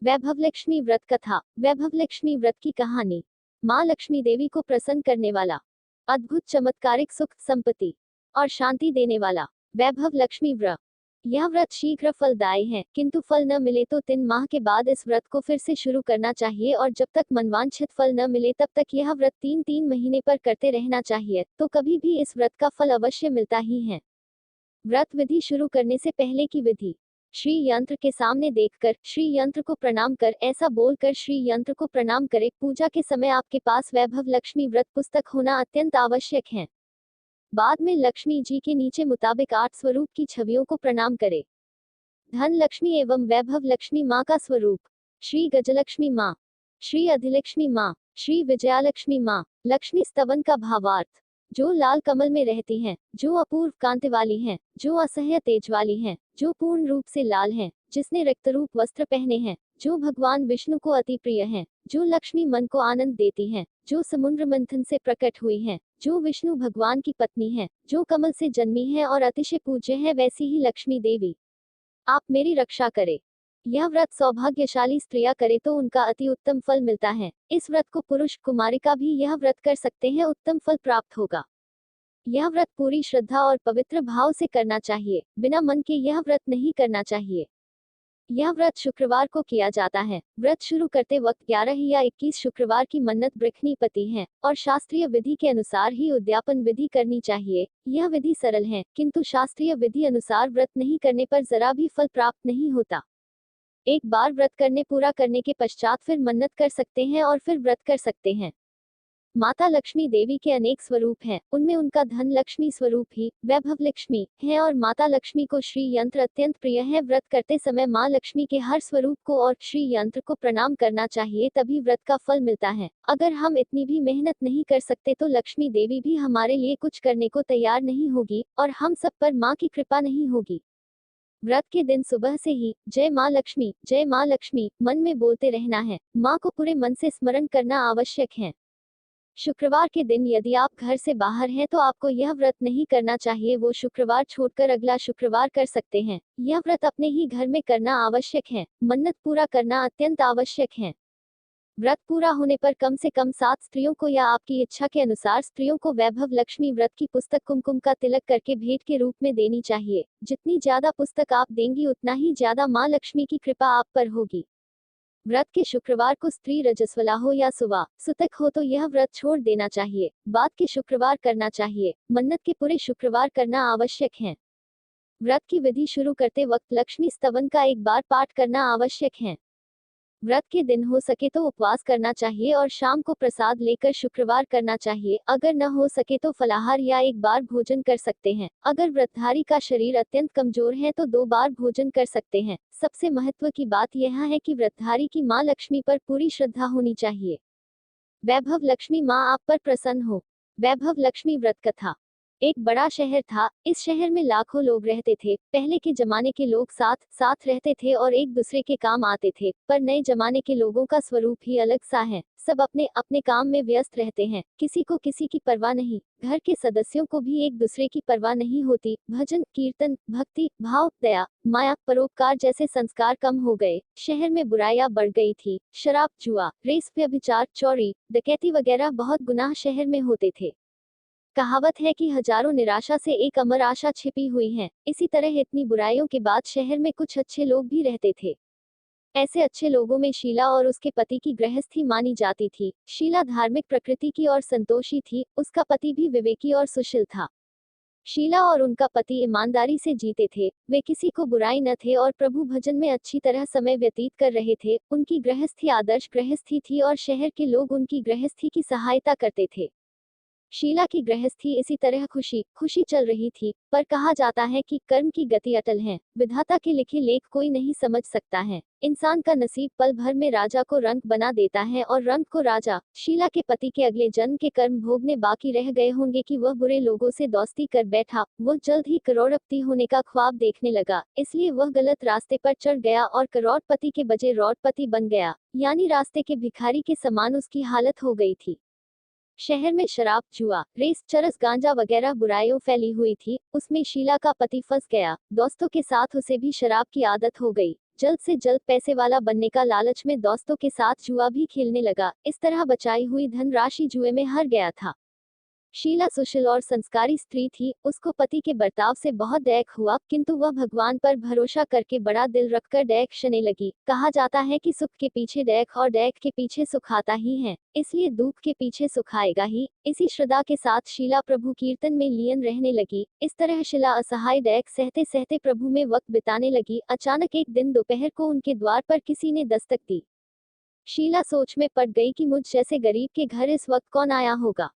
वैभवलक्ष्मी व्रत कथा। वैभवलक्ष्मी व्रत की कहानी। माँ लक्ष्मी देवी को प्रसन्न करने वाला, अद्भुत चमत्कारिक सुख, संपत्ति और शांति देने वाला वैभव लक्ष्मी व्रत। यह व्रत शीघ्र फलदायी है, किंतु फल न मिले तो 3 माह के बाद इस व्रत को फिर से शुरू करना चाहिए और जब तक मनवांछित फल न मिले तब तक यह व्रत 3-3 महीने पर करते रहना चाहिए, तो कभी भी इस व्रत का फल अवश्य मिलता ही है। व्रत विधि शुरू करने से पहले की विधि। श्री यंत्र के सामने देखकर श्री यंत्र को प्रणाम कर ऐसा बोलकर श्री यंत्र को प्रणाम करें। पूजा के समय आपके पास वैभव लक्ष्मी व्रत पुस्तक होना अत्यंत आवश्यक है। बाद में लक्ष्मी जी के नीचे मुताबिक 8 स्वरूप की छवियों को प्रणाम करें। धन लक्ष्मी एवं वैभव लक्ष्मी माँ का स्वरूप। श्री गजलक्ष्मी माँ, श्री अधिलक्ष्मी माँ, श्री विजयालक्ष्मी माँ। लक्ष्मी स्तवन का भावार्थ। जो लाल कमल में रहती हैं, जो अपूर्व कांति वाली हैं, जो असह्य तेज वाली हैं, जो पूर्ण रूप से लाल हैं, जिसने रक्तरूप वस्त्र पहने हैं, जो भगवान विष्णु को अति प्रिय हैं, जो लक्ष्मी मन को आनंद देती हैं, जो समुद्र मंथन से प्रकट हुई हैं, जो विष्णु भगवान की पत्नी हैं, जो कमल से जन्मी है और अतिशय पूज्य है, वैसी ही लक्ष्मी देवी आप मेरी रक्षा करें। यह व्रत सौभाग्यशाली स्त्रियां करे तो उनका अति उत्तम फल मिलता है। इस व्रत को पुरुष कुमारिका भी यह व्रत कर सकते हैं, उत्तम फल प्राप्त होगा। यह व्रत पूरी श्रद्धा और पवित्र भाव से करना चाहिए, बिना मन के यह व्रत नहीं करना चाहिए। यह व्रत शुक्रवार को किया जाता है। व्रत शुरू करते वक्त 11 या 21 शुक्रवार की मन्नत ब्रखनी पति है और शास्त्रीय विधि के अनुसार ही उद्यापन विधि करनी चाहिए। यह विधि सरल है, किंतु शास्त्रीय विधि अनुसार व्रत नहीं करने पर जरा भी फल प्राप्त नहीं होता। एक बार व्रत पूरा करने के पश्चात फिर मन्नत कर सकते हैं और फिर व्रत कर सकते हैं। माता लक्ष्मी देवी के अनेक स्वरूप हैं, उनमें उनका धन लक्ष्मी स्वरूप ही वैभव लक्ष्मी है और माता लक्ष्मी को श्री यंत्र अत्यंत प्रिय है। व्रत करते समय माँ लक्ष्मी के हर स्वरूप को और श्री यंत्र को प्रणाम करना चाहिए, तभी व्रत का फल मिलता है। अगर हम इतनी भी मेहनत नहीं कर सकते तो लक्ष्मी देवी भी हमारे लिए कुछ करने को तैयार नहीं होगी और हम सब पर माँ की कृपा नहीं होगी। व्रत के दिन सुबह से ही जय माँ लक्ष्मी मन में बोलते रहना है। माँ को पूरे मन से स्मरण करना आवश्यक है। शुक्रवार के दिन यदि आप घर से बाहर हैं तो आपको यह व्रत नहीं करना चाहिए, वो शुक्रवार छोड़कर अगला शुक्रवार कर सकते हैं। यह व्रत अपने ही घर में करना आवश्यक है। मन्नत पूरा करना अत्यंत आवश्यक है। व्रत पूरा होने पर कम से कम 7 स्त्रियों को या आपकी इच्छा के अनुसार स्त्रियों को वैभव लक्ष्मी व्रत की पुस्तक कुमकुम का तिलक करके भेंट के रूप में देनी चाहिए। जितनी ज्यादा पुस्तक आप देंगी उतना ही ज्यादा माँ लक्ष्मी की कृपा आप पर होगी। व्रत के शुक्रवार को स्त्री रजस्वला हो या सुवा सुतक हो तो यह व्रत छोड़ देना चाहिए, बाद के शुक्रवार करना चाहिए। मन्नत के पूरे शुक्रवार करना आवश्यक है। व्रत की विधि शुरू करते वक्त लक्ष्मी स्तवन का एक बार पाठ करना आवश्यक है। व्रत के दिन हो सके तो उपवास करना चाहिए और शाम को प्रसाद लेकर शुक्रवार करना चाहिए। अगर न हो सके तो फलाहार या एक बार भोजन कर सकते हैं। अगर व्रतधारी का शरीर अत्यंत कमजोर है तो 2 बार भोजन कर सकते हैं। सबसे महत्व की बात यह है कि व्रतधारी की माँ लक्ष्मी पर पूरी श्रद्धा होनी चाहिए। वैभव लक्ष्मी माँ आप पर प्रसन्न हो। वैभव लक्ष्मी व्रत कथा। एक बड़ा शहर था। इस शहर में लाखों लोग रहते थे। पहले के जमाने के लोग साथ साथ रहते थे और एक दूसरे के काम आते थे, पर नए जमाने के लोगों का स्वरूप ही अलग सा है। सब अपने अपने काम में व्यस्त रहते हैं, किसी को किसी की परवाह नहीं। घर के सदस्यों को भी एक दूसरे की परवाह नहीं होती। भजन कीर्तन भक्ति भाव दया माया परोपकार जैसे संस्कार कम हो गए। शहर में बुराइयां बढ़ गई थी। शराब जुआ रेस व्यभिचार चोरी डकैती वगैरह बहुत गुनाह शहर में होते थे। कहावत है कि हजारों निराशा से एक अमर आशा छिपी हुई है। इसी तरह इतनी बुराइयों के बाद शहर में कुछ अच्छे लोग भी रहते थे। ऐसे अच्छे लोगों में शीला और उसके पति की गृहस्थी मानी जाती थी। शीला धार्मिक प्रकृति की और संतोषी थी। उसका पति भी विवेकी और सुशील था। शीला और उनका पति ईमानदारी से जीते थे। वे किसी को बुराई न थे और प्रभु भजन में अच्छी तरह समय व्यतीत कर रहे थे। उनकी गृहस्थी आदर्श गृहस्थी थी और शहर के लोग उनकी गृहस्थी की सहायता करते थे। शीला की गृहस्थी इसी तरह खुशी खुशी चल रही थी, पर कहा जाता है कि कर्म की गति अटल है। विधाता के लिखे लेख कोई नहीं समझ सकता है। इंसान का नसीब पल भर में राजा को रंक बना देता है और रंक को राजा। शीला के पति के अगले जन्म के कर्म भोगने बाकी रह गए होंगे कि वह बुरे लोगों से दोस्ती कर बैठा। वह जल्द ही करोड़पति होने का ख्वाब देखने लगा, इसलिए वह गलत रास्ते पर चढ़ गया और करोड़पति के बजाय रोडपति बन गया, यानी रास्ते के भिखारी के समान उसकी हालत हो गई थी। शहर में शराब जुआ रेस चरस गांजा वगैरह बुराइयों फैली हुई थी। उसमें शीला का पति फंस गया। दोस्तों के साथ उसे भी शराब की आदत हो गई। जल्द से जल्द पैसे वाला बनने का लालच में दोस्तों के साथ जुआ भी खेलने लगा। इस तरह बचाई हुई धनराशि जुए में हार गया था। शीला सुशील और संस्कारी स्त्री थी। उसको पति के बर्ताव से बहुत डैक हुआ, किंतु वह भगवान पर भरोसा करके बड़ा दिल रखकर डैक शने लगी। कहा जाता है कि सुख के पीछे डैक और डैक के पीछे सुख आता ही है, इसलिए दुख के पीछे सुख आएगा ही। इसी श्रद्धा के साथ शीला प्रभु कीर्तन में लीन रहने लगी। इस तरह शीला असहाय डैक सहते सहते प्रभु में वक्त बिताने लगी। अचानक एक दिन दोपहर को उनके द्वार पर किसी ने दस्तक दी। शीला सोच में पड़ गई कि मुझ जैसे गरीब के घर इस वक्त कौन आया होगा।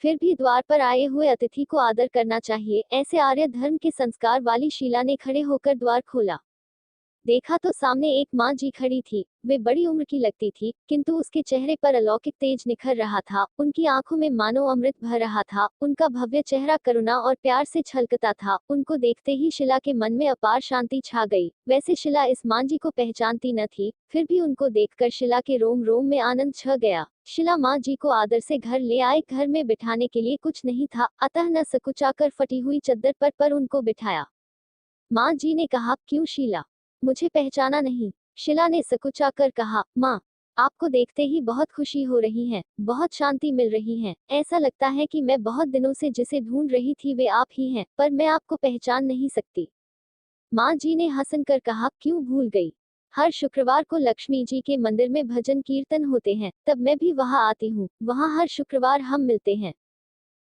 फिर भी द्वार पर आए हुए अतिथि को आदर करना चाहिए, ऐसे आर्य धर्म के संस्कार वाली शीला ने खड़े होकर द्वार खोला। देखा तो सामने एक माँ जी खड़ी थी। वे बड़ी उम्र की लगती थी, किंतु उसके चेहरे पर अलौकिक तेज निखर रहा था। उनकी आंखों में मानो अमृत भर रहा था। उनका भव्य चेहरा करुणा और प्यार से छलकता था। उनको देखते ही शीला के मन में अपार शांति छा गई। वैसे शीला इस माँ जी को पहचानती न थी, फिर भी उनको देखकर शीला के रोम रोम में आनंद छा गया। शीला माँ जी को आदर से घर ले आए। घर में बिठाने के लिए कुछ नहीं था, अतः न सकुचाकर फटी हुई चद्दर पर उनको बिठाया। माँ जी ने कहा, क्यों शीला, मुझे पहचाना नहीं? शीला ने सकुचाकर कहा, माँ, आपको देखते ही बहुत खुशी हो रही है, बहुत शांति मिल रही है। ऐसा लगता है कि मैं बहुत दिनों से जिसे ढूंढ रही थी वे आप ही हैं, पर मैं आपको पहचान नहीं सकती। माँ जी ने हंसकर कहा, क्यों भूल गई? हर शुक्रवार को लक्ष्मी जी के मंदिर में भजन कीर्तन होते हैं, तब मैं भी वहाँ आती हूँ। वहाँ हर शुक्रवार हम मिलते हैं।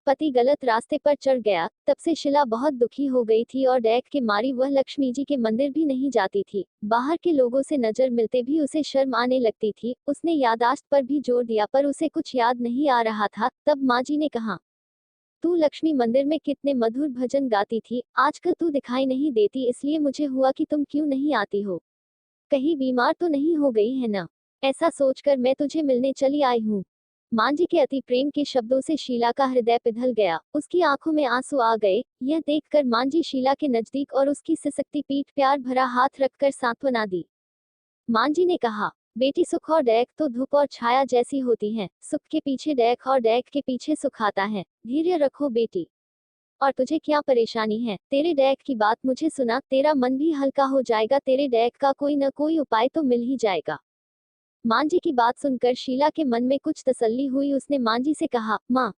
पति गलत रास्ते पर चढ़ गया, तब से शीला बहुत दुखी हो गई थी और डैक के मारी वह लक्ष्मी जी के मंदिर भी नहीं जाती थी। बाहर के लोगों से नजर मिलते भी उसे शर्म आने लगती थी। उसने यादाश्त पर भी जोर दिया, पर उसे कुछ याद नहीं आ रहा था। तब माँ जी ने कहा, तू लक्ष्मी मंदिर में कितने मधुर भजन गाती थी, आजकल तू दिखाई नहीं देती, इसलिए मुझे हुआ कि तुम क्यों नहीं आती हो। कहीं बीमार तो नहीं हो गई है ना? ऐसा सोचकर मैं तुझे मिलने चली आई हूँ। माँ जी के अति प्रेम के शब्दों से शीला का हृदय पिघल गया। उसकी आंखों में आंसू आ गए। यह देखकर माँ जी शीला के नजदीक और उसकी सिसकती पीठ प्यार भरा हाथ रखकर सांत्वना दी। माँ जी ने कहा, बेटी, सुख और डैक तो धूप और छाया जैसी होती हैं। सुख के पीछे डैक और डैक के पीछे सुख आता है। धैर्य रखो बेटी। और तुझे क्या परेशानी है? तेरे डैक की बात मुझे सुना, तेरा मन भी हल्का हो जाएगा। तेरे डैक का कोई न कोई उपाय तो मिल ही जाएगा। माँ जी की बात सुनकर शीला के मन में कुछ तसल्ली हुई। उसने माँ जी से कहा, माँ,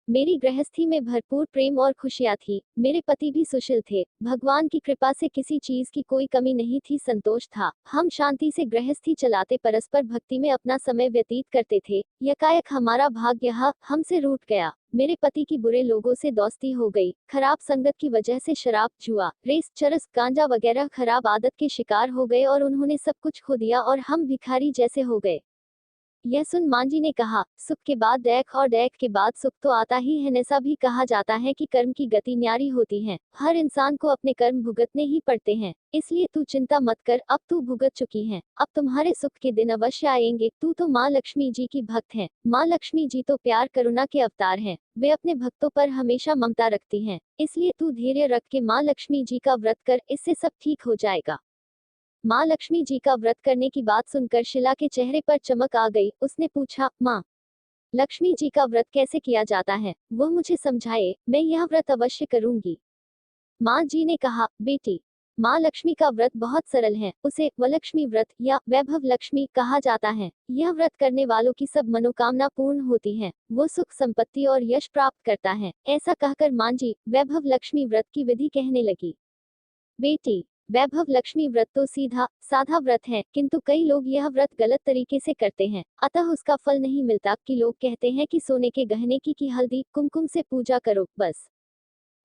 मेरी गृहस्थी में भरपूर प्रेम और खुशियाँ थी। मेरे पति भी सुशील थे। भगवान की कृपा से किसी चीज की कोई कमी नहीं थी, संतोष था। हम शांति से गृहस्थी चलाते, परस्पर भक्ति में अपना समय व्यतीत करते थे। यकायक हमारा भाग्य हमसे रूठ गया। मेरे पति की बुरे लोगों से दोस्ती हो गई। खराब संगत की वजह से शराब, जुआ, रेस, चरस, गांजा वगैरह खराब आदत के शिकार हो गए और उन्होंने सब कुछ खो दिया और हम भिखारी जैसे हो गए। यह सुन माँ जी ने कहा, सुख के बाद डैक और डैक के बाद सुख तो आता ही है। ऐसा भी कहा जाता है कि कर्म की गति न्यारी होती है। हर इंसान को अपने कर्म भुगतने ही पड़ते हैं, इसलिए तू चिंता मत कर, अब तू भुगत चुकी है। अब तुम्हारे सुख के दिन अवश्य आएंगे। तू तो माँ लक्ष्मी जी की भक्त है। माँ लक्ष्मी जी तो प्यार करुणा के अवतार हैं। वे अपने भक्तों पर हमेशा ममता रखती हैं, इसलिए तू धैर्य रख के माँ लक्ष्मी जी का व्रत कर, इससे सब ठीक हो जाएगा। माँ लक्ष्मी जी का व्रत करने की बात सुनकर शीला के चेहरे पर चमक आ गई। उसने पूछा, माँ, लक्ष्मी जी का व्रत कैसे किया जाता है, वो मुझे समझाए, मैं यह व्रत अवश्य करूंगी। माँ जी ने कहा, बेटी, माँ लक्ष्मी का व्रत बहुत सरल है। उसे वलक्ष्मी व्रत या वैभव लक्ष्मी कहा जाता है। यह व्रत करने वालों की सब मनोकामना पूर्ण होती है। वो सुख, संपत्ति और यश प्राप्त करता है। ऐसा कहकर माँ जी वैभव लक्ष्मी व्रत की विधि कहने लगी। बेटी, वैभव लक्ष्मी व्रत तो सीधा साधा व्रत है, किंतु कई लोग यह व्रत गलत तरीके से करते हैं, अतः उसका फल नहीं मिलता। कि लोग कहते हैं कि सोने के गहने की हल्दी कुमकुम से पूजा करो, बस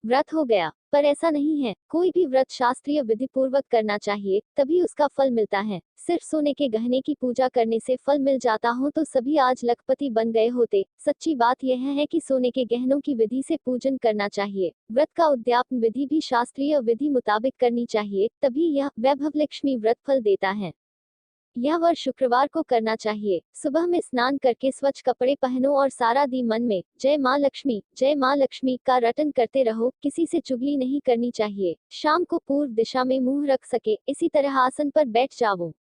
व्रत हो गया। पर ऐसा नहीं है। कोई भी व्रत शास्त्रीय विधि पूर्वक करना चाहिए, तभी उसका फल मिलता है। सिर्फ सोने के गहने की पूजा करने से फल मिल जाता हो तो सभी आज लखपति बन गए होते। सच्ची बात यह है कि सोने के गहनों की विधि से पूजन करना चाहिए। व्रत का उद्यापन विधि भी शास्त्रीय विधि मुताबिक करनी चाहिए, तभी यह वैभव लक्ष्मी व्रत फल देता है। यह वर्ष शुक्रवार को करना चाहिए। सुबह में स्नान करके स्वच्छ कपड़े पहनो और सारा दिन मन में जय माँ लक्ष्मी का रटन करते रहो। किसी से चुगली नहीं करनी चाहिए। शाम को पूर्व दिशा में मुंह रख सके, इसी तरह आसन पर बैठ जाओ।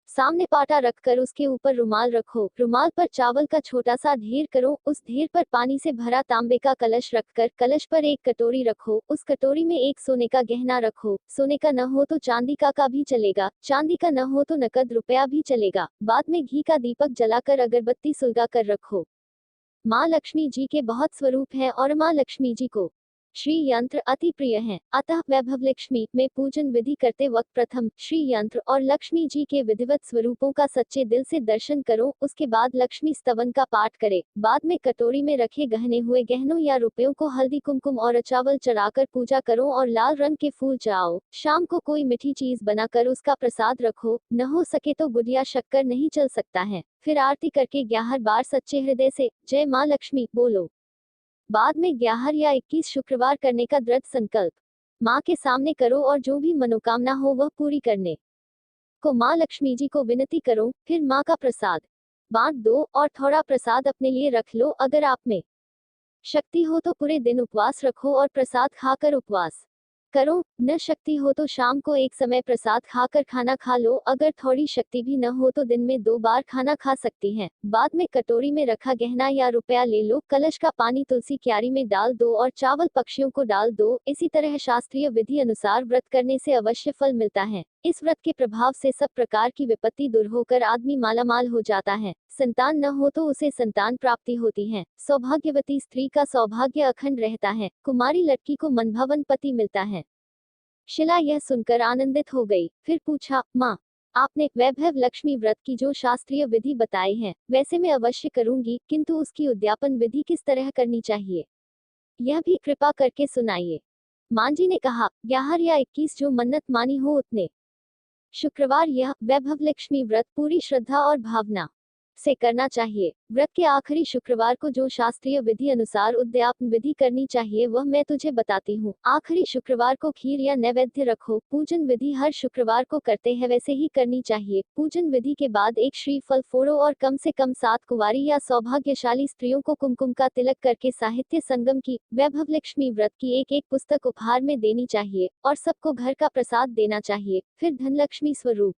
सामने पाटा रखकर उसके ऊपर रुमाल रखो, रुमाल पर चावल का छोटा सा ढेर करो, उस ढेर पर पानी से भरा तांबे का कलश रखकर कलश पर एक कटोरी रखो, उस कटोरी में एक सोने का गहना रखो, सोने का न हो तो चांदी का भी चलेगा, चांदी का न हो तो नकद रुपया भी चलेगा, बाद में घी का दीपक जलाकर अगरबत्ती सुलगा कर रखो। माँ लक्ष्मी जी के बहुत स्वरूप हैं और माँ लक्ष्मी जी को श्री यंत्र अति प्रिय हैं, अतः वैभव लक्ष्मी में पूजन विधि करते वक्त प्रथम श्री यंत्र और लक्ष्मी जी के विधिवत स्वरूपों का सच्चे दिल से दर्शन करो, उसके बाद लक्ष्मी स्तवन का पाठ करे, बाद में कटोरी में रखे गहने हुए गहनों या रुपयों को हल्दी कुमकुम और चावल चढ़ाकर पूजा करो और लाल रंग के फूल चढ़ाओ। शाम को कोई मीठी चीज बनाकर उसका प्रसाद रखो, न हो सके तो गुड़ या शक्कर नहीं चल सकता है। फिर आरती करके 11 बार सच्चे हृदय से जय माँ लक्ष्मी बोलो। बाद में 11 या 21 शुक्रवार करने का दृढ़ संकल्प माँ के सामने करो और जो भी मनोकामना हो वह पूरी करने को माँ लक्ष्मी जी को विनती करो। फिर माँ का प्रसाद बांट दो और थोड़ा प्रसाद अपने लिए रख लो। अगर आप में शक्ति हो तो पूरे दिन उपवास रखो और प्रसाद खाकर उपवास करो, न शक्ति हो तो शाम को एक समय प्रसाद खाकर खाना खा लो। अगर थोड़ी शक्ति भी न हो तो दिन में 2 बार खाना खा सकती हैं। बाद में कटोरी में रखा गहना या रुपया ले लो, कलश का पानी तुलसी क्यारी में डाल दो और चावल पक्षियों को डाल दो। इसी तरह शास्त्रीय विधि अनुसार व्रत करने से अवश्य फल मिलता है। इस व्रत के प्रभाव से सब प्रकार की विपत्ति दूर होकर आदमी मालामाल हो जाता है। संतान न हो तो उसे संतान प्राप्ति होती है। सौभाग्यवती स्त्री का सौभाग्य अखंड रहता है। कुमारी लड़की को मनभावन पति मिलता है। शिला यह सुनकर आनंदित हो गई, फिर पूछा, माँ, आपने वैभव लक्ष्मी व्रत की जो शास्त्रीय विधि बताई है वैसे मैं अवश्य करूंगी, किंतु उसकी उद्यापन विधि किस तरह करनी चाहिए यह भी कृपा करके सुनाइए। माँ जी ने कहा, 11 या 21 जो मन्नत मानी हो उतने शुक्रवार यह वैभव लक्ष्मी व्रत पूरी श्रद्धा और भावना से करना चाहिए। व्रत के आखिरी शुक्रवार को जो शास्त्रीय विधि अनुसार उद्यापन विधि करनी चाहिए वह मैं तुझे बताती हूँ। आखिरी शुक्रवार को खीर या नैवेद्य रखो। पूजन विधि हर शुक्रवार को करते हैं वैसे ही करनी चाहिए। पूजन विधि के बाद एक श्रीफल फोड़ो और कम से कम 7 कुंवारी या सौभाग्यशाली स्त्रियों को कुमकुम का तिलक करके साहित्य संगम की वैभव लक्ष्मी व्रत की एक पुस्तक उपहार में देनी चाहिए और सबको घर का प्रसाद देना चाहिए। फिर धनलक्ष्मी स्वरूप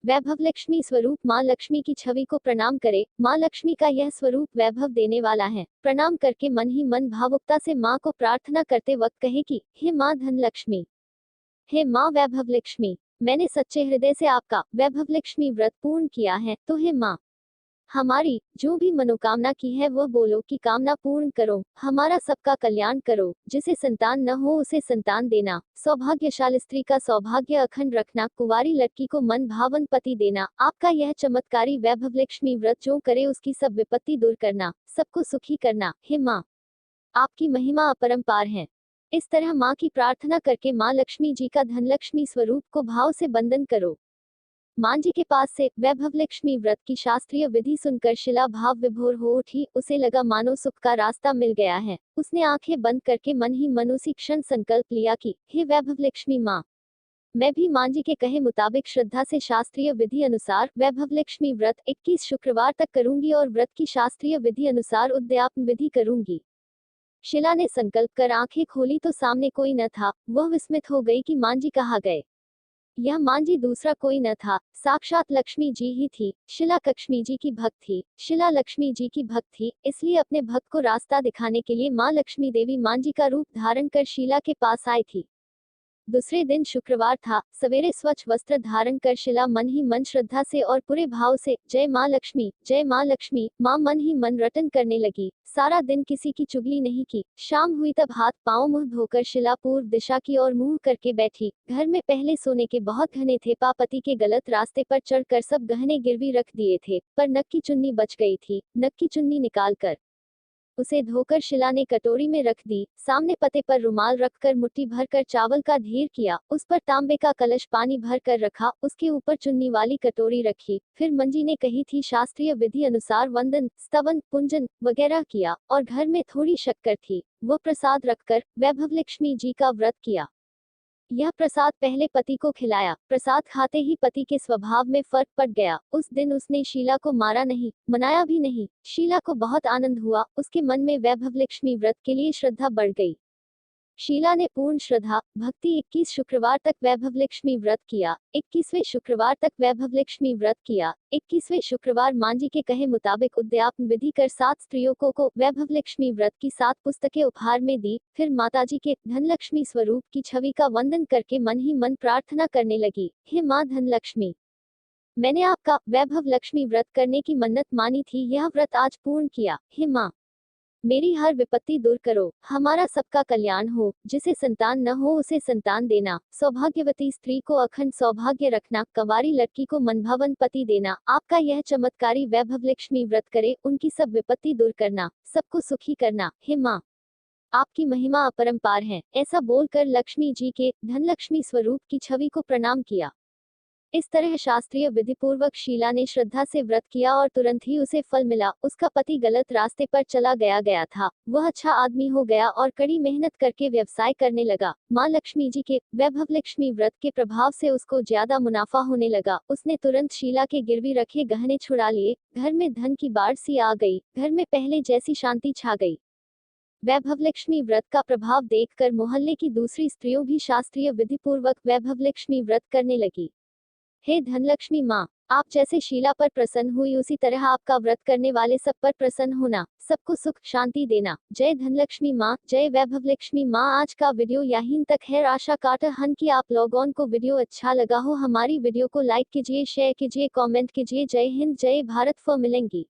वैभव लक्ष्मी स्वरूप माँ लक्ष्मी की छवि को प्रणाम करे। माँ लक्ष्मी का यह स्वरूप वैभव देने वाला है। प्रणाम करके मन ही मन भावुकता से माँ को प्रार्थना करते वक्त कहे कि हे माँ धन लक्ष्मी, हे माँ वैभव लक्ष्मी, मैंने सच्चे हृदय से आपका वैभव लक्ष्मी व्रत पूर्ण किया है, तो हे माँ हमारी जो भी मनोकामना की है वह बोलो कि कामना पूर्ण करो। हमारा सबका कल्याण करो। जिसे संतान न हो उसे संतान देना। सौभाग्यशाली स्त्री का सौभाग्य अखंड रखना। कुंवारी लड़की को मन भावन पति देना। आपका यह चमत्कारी वैभव लक्ष्मी व्रत जो करे उसकी सब विपत्ति दूर करना, सबको सुखी करना। हे माँ, आपकी महिमा अपरंपार है। इस तरह माँ की प्रार्थना करके माँ लक्ष्मी जी का धनलक्ष्मी स्वरूप को भाव से बंधन करो। मां जी के पास से वैभव लक्ष्मी व्रत की शास्त्रीय विधि सुनकर शिला भाव विभोर हो उठी। उसे लगा मानो सुख का रास्ता मिल गया है। उसने आंखें बंद करके मन ही मन उसी क्षण संकल्प लिया कि हे वैभव लक्ष्मी माँ, मैं भी मां जी के कहे मुताबिक श्रद्धा से शास्त्रीय विधि अनुसार वैभव लक्ष्मी व्रत 21 शुक्रवार तक करूंगी और व्रत की शास्त्रीय विधि अनुसार उद्यापन विधि करूंगी। शिला ने संकल्प कर आंखें खोली तो सामने कोई न था। वह विस्मित हो गई कि मां जी कहाँ गए। यह मां जी दूसरा कोई न था, साक्षात लक्ष्मी जी ही थी। शिला लक्ष्मी जी की भक्त थी। शिला लक्ष्मी जी की भक्त थी, इसलिए अपने भक्त को रास्ता दिखाने के लिए मां लक्ष्मी देवी मां जी का रूप धारण कर शीला के पास आई थी। दूसरे दिन शुक्रवार था। सवेरे स्वच्छ वस्त्र धारण कर शिला मन ही मन श्रद्धा से और पूरे भाव से जय माँ लक्ष्मी, जय माँ लक्ष्मी, माँ मन ही मन रटन करने लगी। सारा दिन किसी की चुगली नहीं की। शाम हुई तब हाथ पांव मुंह धोकर शिला पूर्व दिशा की ओर मुंह करके बैठी। घर में पहले सोने के बहुत घने थे। पति के गलत रास्ते पर चढ़कर सब गहने गिरवी रख दिए थे, पर नक की चुन्नी बच गई थी। नक की चुन्नी निकालकर उसे धोकर शिला ने कटोरी में रख दी। सामने पते पर रुमाल रखकर मुट्ठी भरकर चावल का ढेर किया। उस पर तांबे का कलश पानी भर कर रखा। उसके ऊपर चुन्नी वाली कटोरी रखी। फिर मंजी ने कही थी शास्त्रीय विधि अनुसार वंदन, स्तवन, पूजन वगैरह किया और घर में थोड़ी शक्कर थी, वो प्रसाद रखकर वैभव लक्ष्मी जी का व्रत किया। यह प्रसाद पहले पति को खिलाया। प्रसाद खाते ही पति के स्वभाव में फर्क पड़ गया। उस दिन उसने शीला को मारा नहीं, मनाया भी नहीं। शीला को बहुत आनंद हुआ। उसके मन में वैभव लक्ष्मी व्रत के लिए श्रद्धा बढ़ गई। शीला ने पूर्ण श्रद्धा भक्ति 21 शुक्रवार तक वैभवलक्ष्मी व्रत किया। 21वें शुक्रवार तक वैभवलक्ष्मी व्रत किया। 21वें शुक्रवार मां जी के कहे मुताबिक उद्यापन विधि कर 7 स्त्रियों को वैभवलक्ष्मी व्रत की 7 पुस्तकें उपहार में दी। फिर माताजी के धनलक्ष्मी स्वरूप की छवि का वंदन करके मन ही मन प्रार्थना करने लगी, हे मां धनलक्ष्मी, मैंने आपका वैभवलक्ष्मी व्रत करने की मन्नत मानी थी, यह व्रत आज पूर्ण किया। हे मां, मेरी हर विपत्ति दूर करो, हमारा सबका कल्याण हो, जिसे संतान न हो उसे संतान देना, सौभाग्यवती स्त्री को अखंड सौभाग्य रखना, कंवारी लड़की को मनभावन पति देना, आपका यह चमत्कारी वैभवलक्ष्मी व्रत करे, उनकी सब विपत्ति दूर करना, सबको सुखी करना। हे मां, आपकी महिमा अपरंपार है। ऐसा बोलकर लक्ष्मी जी के धनलक्ष्मी स्वरूप की छवि को प्रणाम किया। इस तरह शास्त्रीय विधि पूर्वक शीला ने श्रद्धा से व्रत किया और तुरंत ही उसे फल मिला। उसका पति गलत रास्ते पर चला गया था, वह अच्छा आदमी हो गया और कड़ी मेहनत करके व्यवसाय करने लगा। मां लक्ष्मी जी के वैभवलक्ष्मी व्रत के प्रभाव से उसको ज्यादा मुनाफा होने लगा। उसने तुरंत शीला के गिरवी रखे गहने छुड़ा लिए, घर में धन की बाढ़ सी आ गई, घर में पहले जैसी शांति छा गई। वैभवलक्ष्मी व्रत का प्रभाव देखकर मोहल्ले की दूसरी स्त्रियों भी शास्त्रीय विधि पूर्वक वैभवलक्ष्मी व्रत करने लगी। हे धनलक्ष्मी माँ, आप जैसे शीला पर प्रसन्न हुई उसी तरह आपका व्रत करने वाले सब पर प्रसन्न होना, सबको सुख शांति देना। जय धनलक्ष्मी माँ, जय वैभवलक्ष्मी माँ। आज का वीडियो यहीं तक है। आशा काटा हन कि आप लोगों को वीडियो अच्छा लगा हो। हमारी वीडियो को लाइक कीजिए, शेयर कीजिए, कमेंट कीजिए। जय हिंद, जय भारत। फिर मिलेंगी।